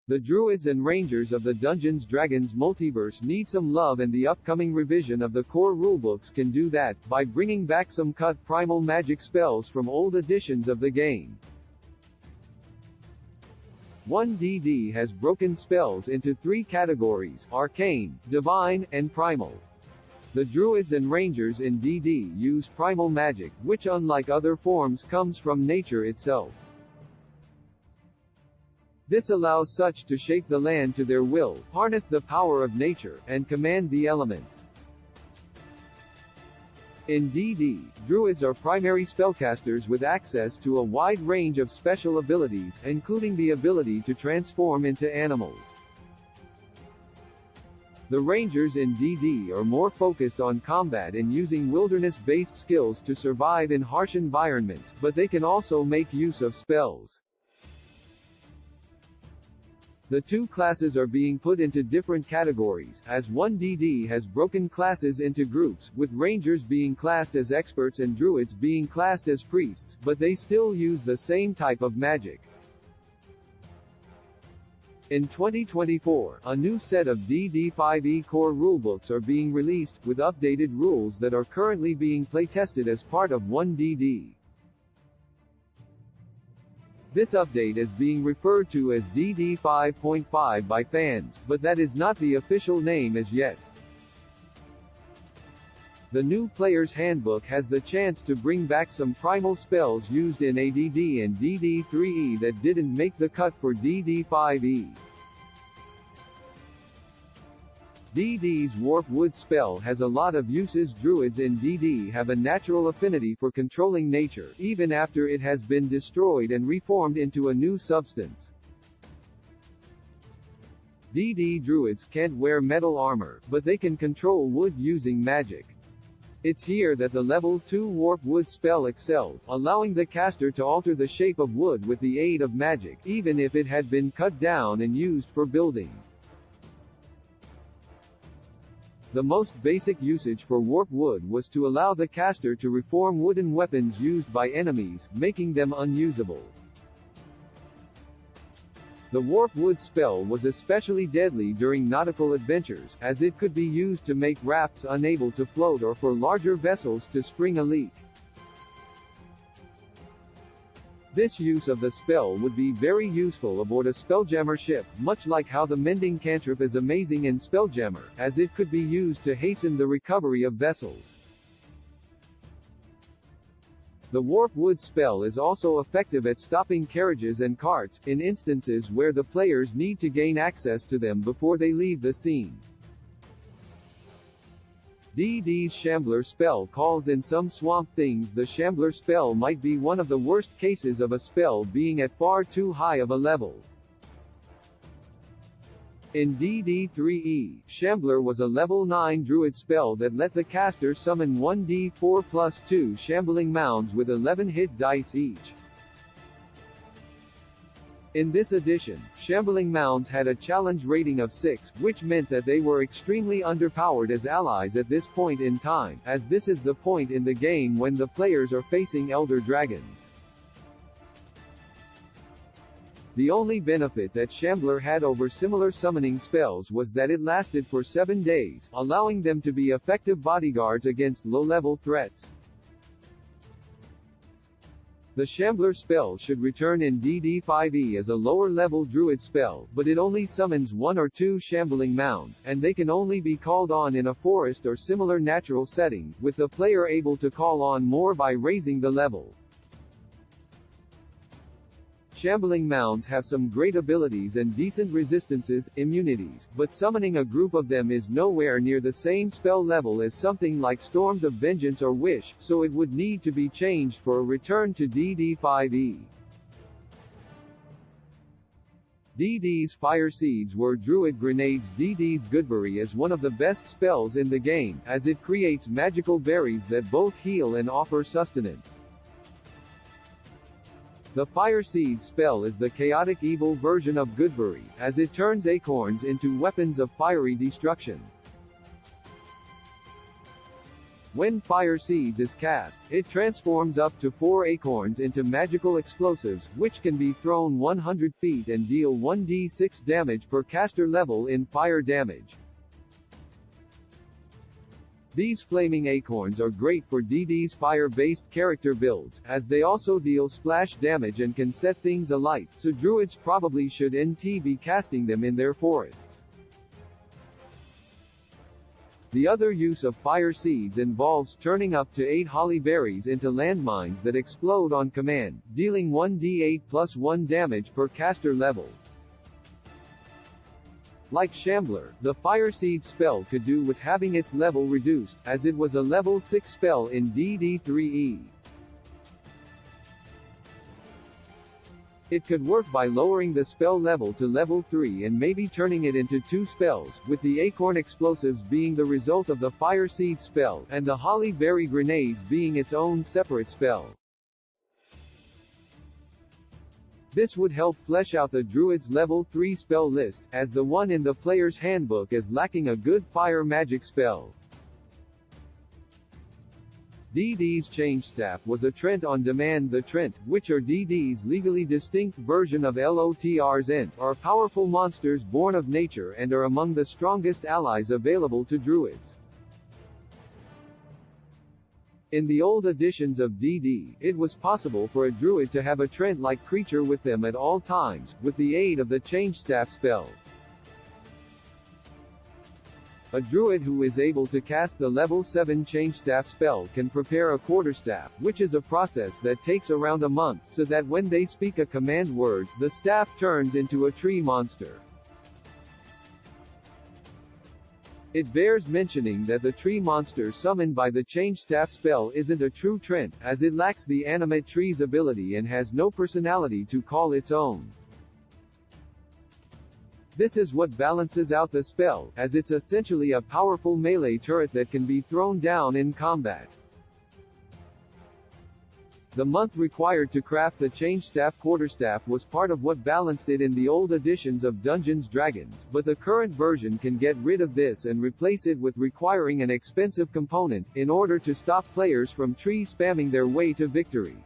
The druids and rangers of the Dungeons & Dragons multiverse need some love, and the upcoming revision of the core rulebooks can do that, by bringing back some cut primal magic spells from old editions of the game. 1DD has broken spells into 3 categories: arcane, divine, and primal. The druids and rangers in DD use primal magic, which unlike other forms comes from nature itself. This allows such to shape the land to their will, harness the power of nature, and command the elements. In DD, druids are primary spellcasters with access to a wide range of special abilities, including the ability to transform into animals. The rangers in DD are more focused on combat and using wilderness-based skills to survive in harsh environments, but they can also make use of spells. The two classes are being put into different categories, as 1DD has broken classes into groups, with rangers being classed as experts and druids being classed as priests, but they still use the same type of magic. In 2024, a new set of DD5e core rulebooks are being released, with updated rules that are currently being playtested as part of 1DD. This update is being referred to as DD 5.5 by fans, but that is not the official name as yet. The new Player's Handbook has the chance to bring back some primal spells used in ADD and DD3E that didn't make the cut for DD5e. DD's Warp Wood spell has a lot of uses. Druids in DD have a natural affinity for controlling nature, even after it has been destroyed and reformed into a new substance. DD druids can't wear metal armor, but they can control wood using magic. It's here that the level 2 Warp Wood spell excelled, allowing the caster to alter the shape of wood with the aid of magic, even if it had been cut down and used for building. The most basic usage for Warp Wood was to allow the caster to reform wooden weapons used by enemies, making them unusable. The Warp Wood spell was especially deadly during nautical adventures, as it could be used to make rafts unable to float or for larger vessels to spring a leak. This use of the spell would be very useful aboard a Spelljammer ship, much like how the mending cantrip is amazing in Spelljammer, as it could be used to hasten the recovery of vessels. The Warp Wood spell is also effective at stopping carriages and carts, in instances where the players need to gain access to them before they leave the scene. DD's Shambler spell calls in some swamp things. The Shambler spell might be one of the worst cases of a spell being at far too high of a level. In DD3E, Shambler was a level 9 druid spell that let the caster summon 1d4+2 shambling mounds with 11 hit dice each. In this edition, shambling mounds had a challenge rating of 6, which meant that they were extremely underpowered as allies at this point in time, as this is the point in the game when the players are facing elder dragons. The only benefit that Shambler had over similar summoning spells was that it lasted for 7 days, allowing them to be effective bodyguards against low-level threats. The Shambler spell should return in DD5e as a lower-level druid spell, but it only summons 1 or 2 shambling mounds, and they can only be called on in a forest or similar natural setting, with the player able to call on more by raising the level. Shambling mounds have some great abilities and decent resistances, immunities, but summoning a group of them is nowhere near the same spell level as something like Storms of Vengeance or Wish, so it would need to be changed for a return to DD5e. DD's Fire Seeds were Druid Grenades. DD's Goodberry is one of the best spells in the game, as it creates magical berries that both heal and offer sustenance. The Fire Seed spell is the chaotic evil version of Goodberry, as it turns acorns into weapons of fiery destruction. When Fire Seeds is cast, it transforms up to 4 acorns into magical explosives, which can be thrown 100 feet and deal 1d6 damage per caster level in fire damage. These flaming acorns are great for DD's fire-based character builds, as they also deal splash damage and can set things alight, so druids probably should be casting them in their forests. The other use of fire seeds involves turning up to 8 holly berries into landmines that explode on command, dealing 1d8 plus 1 damage per caster level. Like Shambler, the Fire Seed spell could do with having its level reduced, as it was a level 6 spell in DD3E. It could work by lowering the spell level to level 3 and maybe turning it into 2 spells, with the Acorn Explosives being the result of the Fire Seed spell, and the Holly Berry Grenades being its own separate spell. This would help flesh out the Druid's level 3 spell list, as the one in the player's handbook is lacking a good fire magic spell. DD's Change Staff was a Trent on Demand. The Trent, which are DD's legally distinct version of LOTR's Ent, are powerful monsters born of nature and are among the strongest allies available to Druids. In the old editions of DD, it was possible for a Druid to have a Trent-like creature with them at all times, with the aid of the Change Staff spell. A Druid who is able to cast the level 7 Change Staff spell can prepare a Quarterstaff, which is a process that takes around a month, so that when they speak a command word, the staff turns into a tree monster. It bears mentioning that the tree monster summoned by the Change Staff spell isn't a true Trent, as it lacks the animate tree's ability and has no personality to call its own. This is what balances out the spell, as it's essentially a powerful melee turret that can be thrown down in combat. The month required to craft the Change Staff Quarterstaff was part of what balanced it in the old editions of Dungeons & Dragons, but the current version can get rid of this and replace it with requiring an expensive component, in order to stop players from tree spamming their way to victory.